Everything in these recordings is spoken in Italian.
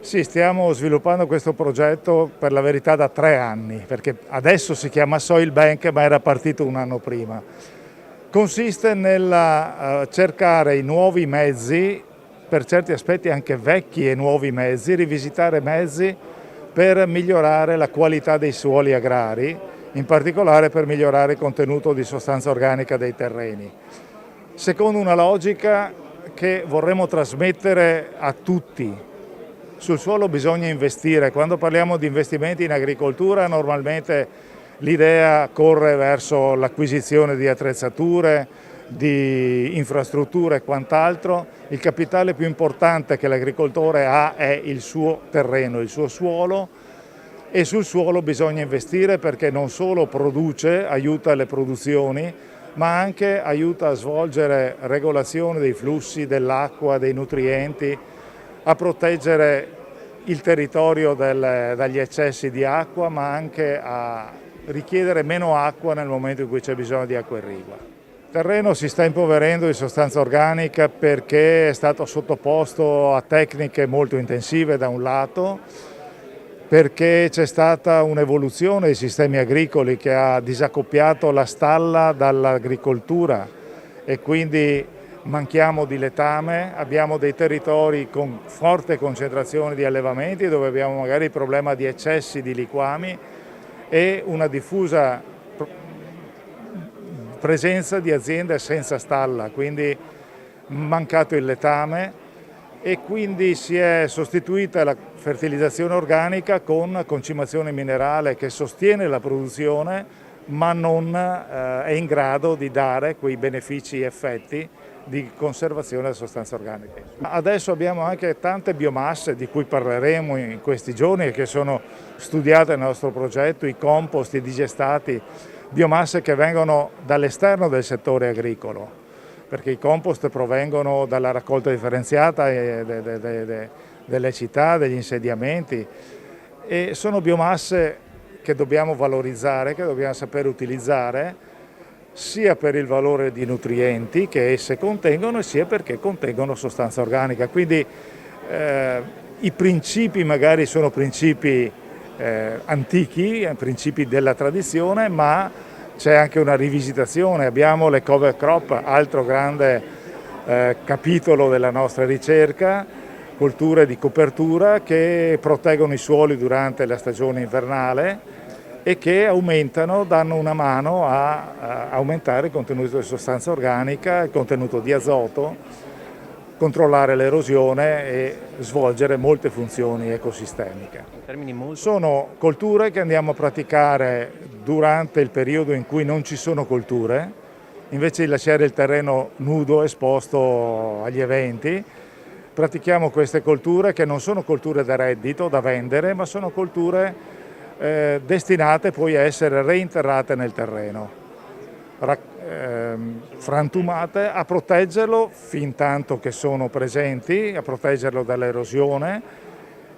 Sì, stiamo sviluppando questo progetto per la verità da 3 anni, perché adesso si chiama Soil Bank, ma era partito un anno prima. Consiste nel cercare i nuovi mezzi, per certi aspetti anche vecchi e nuovi mezzi, rivisitare mezzi per migliorare la qualità dei suoli agrari, in particolare per migliorare il contenuto di sostanza organica dei terreni. Secondo una logica che vorremmo trasmettere a tutti. Sul suolo bisogna investire. Quando parliamo di investimenti in agricoltura normalmente l'idea corre verso l'acquisizione di attrezzature, di infrastrutture e quant'altro. Il capitale più importante che l'agricoltore ha è il suo terreno, il suo suolo, e sul suolo bisogna investire perché non solo produce, aiuta le produzioni, ma anche aiuta a svolgere regolazione dei flussi dell'acqua, dei nutrienti, a proteggere il territorio dagli eccessi di acqua, ma anche a richiedere meno acqua nel momento in cui c'è bisogno di acqua irrigua. Il terreno si sta impoverendo di sostanza organica perché è stato sottoposto a tecniche molto intensive da un lato, perché c'è stata un'evoluzione dei sistemi agricoli che ha disaccoppiato la stalla dall'agricoltura e quindi manchiamo di letame, abbiamo dei territori con forte concentrazione di allevamenti dove abbiamo magari il problema di eccessi di liquami e una diffusa presenza di aziende senza stalla, quindi mancato il letame e quindi si è sostituita la fertilizzazione organica con concimazione minerale che sostiene la produzione ma non è in grado di dare quei benefici e effetti di conservazione delle sostanze organiche. Adesso abbiamo anche tante biomasse di cui parleremo in questi giorni e che sono studiate nel nostro progetto, i compost, i digestati, biomasse che vengono dall'esterno del settore agricolo, perché i compost provengono dalla raccolta differenziata delle città, degli insediamenti e sono biomasse che dobbiamo valorizzare, che dobbiamo sapere utilizzare, sia per il valore di nutrienti che esse contengono, sia perché contengono sostanza organica. Quindi i principi magari sono principi antichi, principi della tradizione, ma c'è anche una rivisitazione. Abbiamo le cover crop, altro grande capitolo della nostra ricerca, colture di copertura che proteggono i suoli durante la stagione invernale e che danno una mano a aumentare il contenuto di sostanza organica, il contenuto di azoto, controllare l'erosione e svolgere molte funzioni ecosistemiche. Sono colture che andiamo a praticare durante il periodo in cui non ci sono colture, invece di lasciare il terreno nudo, esposto agli eventi. Pratichiamo queste colture che non sono colture da reddito, da vendere, ma sono colture destinate poi a essere reinterrate nel terreno, frantumate a proteggerlo fin tanto che sono presenti, a proteggerlo dall'erosione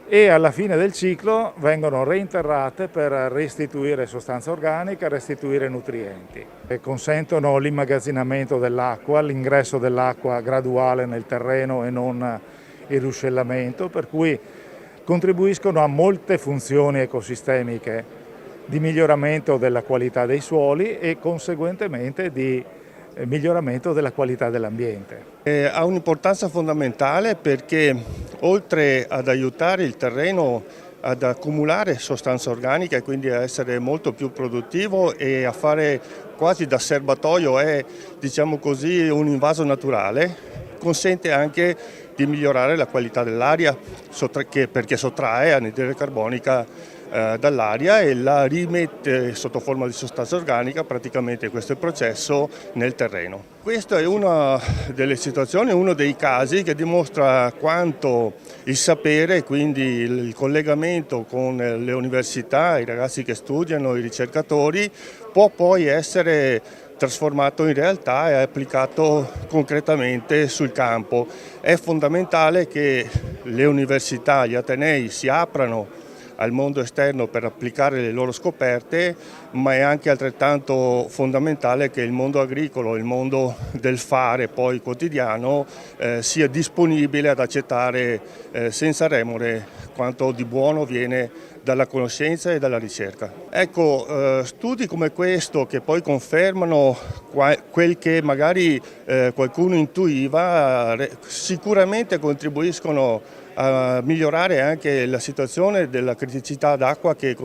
e alla fine del ciclo vengono reinterrate per restituire sostanza organica, restituire nutrienti e consentono l'immagazzinamento dell'acqua, l'ingresso dell'acqua graduale nel terreno e non il ruscellamento, per cui contribuiscono a molte funzioni ecosistemiche di miglioramento della qualità dei suoli e conseguentemente di miglioramento della qualità dell'ambiente. Ha un'importanza fondamentale perché oltre ad aiutare il terreno ad accumulare sostanza organica e quindi a essere molto più produttivo e a fare quasi da serbatoio, è diciamo così un invaso naturale, consente anche di migliorare la qualità dell'aria perché sottrae anidride carbonica dall'aria e la rimette sotto forma di sostanza organica, praticamente questo è il processo, nel terreno. Questa è una delle situazioni, uno dei casi che dimostra quanto il sapere, quindi il collegamento con le università, i ragazzi che studiano, i ricercatori, può poi essere trasformato in realtà e applicato concretamente sul campo. È fondamentale che le università, gli atenei si aprano al mondo esterno per applicare le loro scoperte, ma è anche altrettanto fondamentale che il mondo agricolo, il mondo del fare poi quotidiano sia disponibile ad accettare senza remore quanto di buono viene dalla conoscenza e dalla ricerca. Ecco, studi come questo che poi confermano quel che magari qualcuno intuiva sicuramente contribuiscono a migliorare anche la situazione della criticità d'acqua che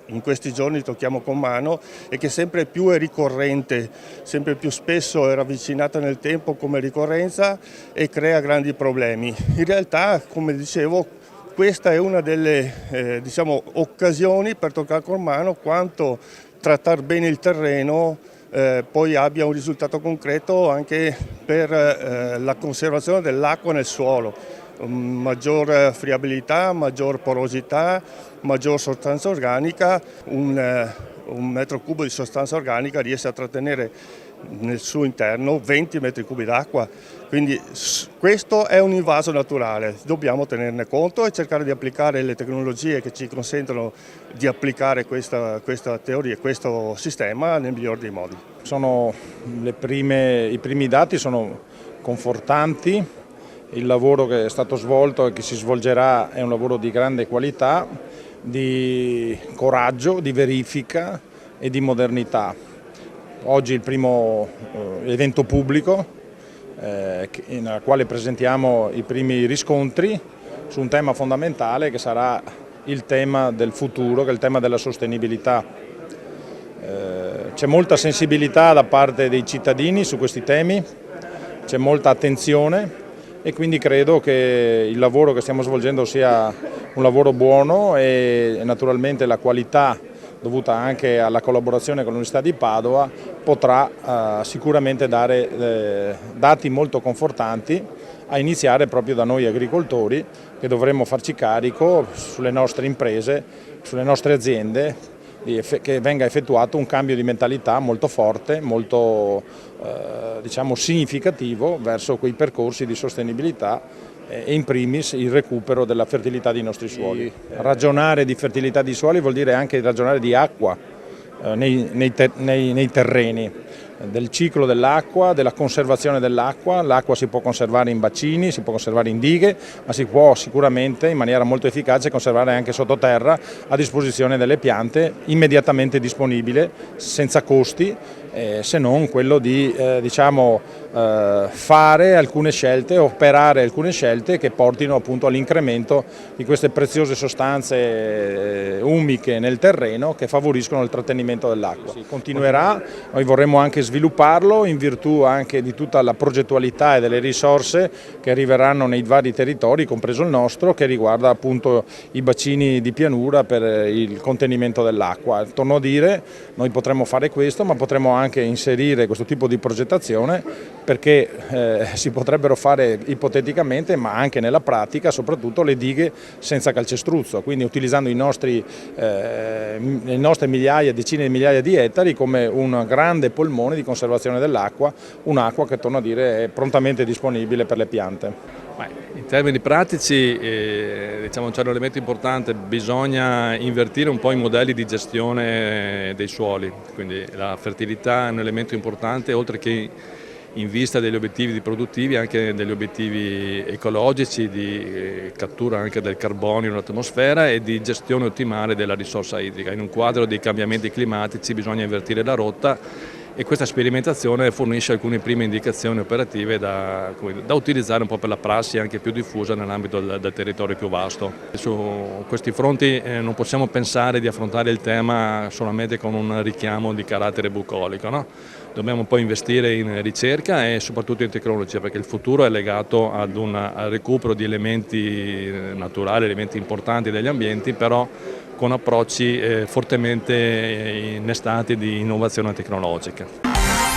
in questi giorni tocchiamo con mano e che sempre più è ricorrente, sempre più spesso è ravvicinata nel tempo come ricorrenza e crea grandi problemi. In realtà, come dicevo, questa è una delle occasioni per toccare con mano quanto trattare bene il terreno poi abbia un risultato concreto anche per la conservazione dell'acqua nel suolo. Maggior friabilità, maggior porosità, maggior sostanza organica, un metro cubo di sostanza organica riesce a trattenere nel suo interno 20 metri cubi d'acqua, quindi questo è un invaso naturale, dobbiamo tenerne conto e cercare di applicare le tecnologie che ci consentono di applicare questa teoria, questo sistema nel miglior dei modi. I primi dati sono confortanti, il lavoro che è stato svolto e che si svolgerà è un lavoro di grande qualità, di coraggio, di verifica e di modernità. Oggi il primo evento pubblico nel quale presentiamo i primi riscontri su un tema fondamentale che sarà il tema del futuro, che è il tema della sostenibilità. C'è molta sensibilità da parte dei cittadini su questi temi, c'è molta attenzione e quindi credo che il lavoro che stiamo svolgendo sia un lavoro buono e naturalmente la qualità dovuta anche alla collaborazione con l'Università di Padova, potrà sicuramente dare dati molto confortanti, a iniziare proprio da noi agricoltori, che dovremmo farci carico sulle nostre imprese, sulle nostre aziende, che venga effettuato un cambio di mentalità molto forte, molto significativo verso quei percorsi di sostenibilità e in primis il recupero della fertilità dei nostri suoli. Ragionare di fertilità di suoli vuol dire anche ragionare di acqua nei terreni, del ciclo dell'acqua, della conservazione dell'acqua. L'acqua si può conservare in bacini, si può conservare in dighe, ma si può sicuramente in maniera molto efficace conservare anche sottoterra a disposizione delle piante, immediatamente disponibile, senza costi, se non quello di fare alcune scelte, operare alcune scelte che portino appunto all'incremento di queste preziose sostanze umiche nel terreno che favoriscono il trattenimento dell'acqua. Continuerà, noi vorremmo anche svilupparlo in virtù anche di tutta la progettualità e delle risorse che arriveranno nei vari territori, compreso il nostro, che riguarda appunto i bacini di pianura per il contenimento dell'acqua. Torno a dire, noi potremmo fare questo, ma potremmo anche inserire questo tipo di progettazione perché si potrebbero fare ipoteticamente, ma anche nella pratica, soprattutto le dighe senza calcestruzzo, quindi utilizzando le nostre migliaia, decine di migliaia di ettari come un grande polmone di conservazione dell'acqua, un'acqua che, torno a dire, è prontamente disponibile per le piante. In termini pratici c'è un elemento importante, bisogna invertire un po' i modelli di gestione dei suoli, quindi la fertilità è un elemento importante, oltre che in vista degli obiettivi produttivi, anche degli obiettivi ecologici, di cattura anche del carbonio nell'atmosfera e di gestione ottimale della risorsa idrica. In un quadro dei cambiamenti climatici bisogna invertire la rotta e questa sperimentazione fornisce alcune prime indicazioni operative da utilizzare un po' per la prassi anche più diffusa nell'ambito del territorio più vasto. Su questi fronti non possiamo pensare di affrontare il tema solamente con un richiamo di carattere bucolico, no? Dobbiamo poi investire in ricerca e soprattutto in tecnologia, perché il futuro è legato al recupero di elementi naturali, elementi importanti degli ambienti, però con approcci fortemente innestati di innovazione tecnologica.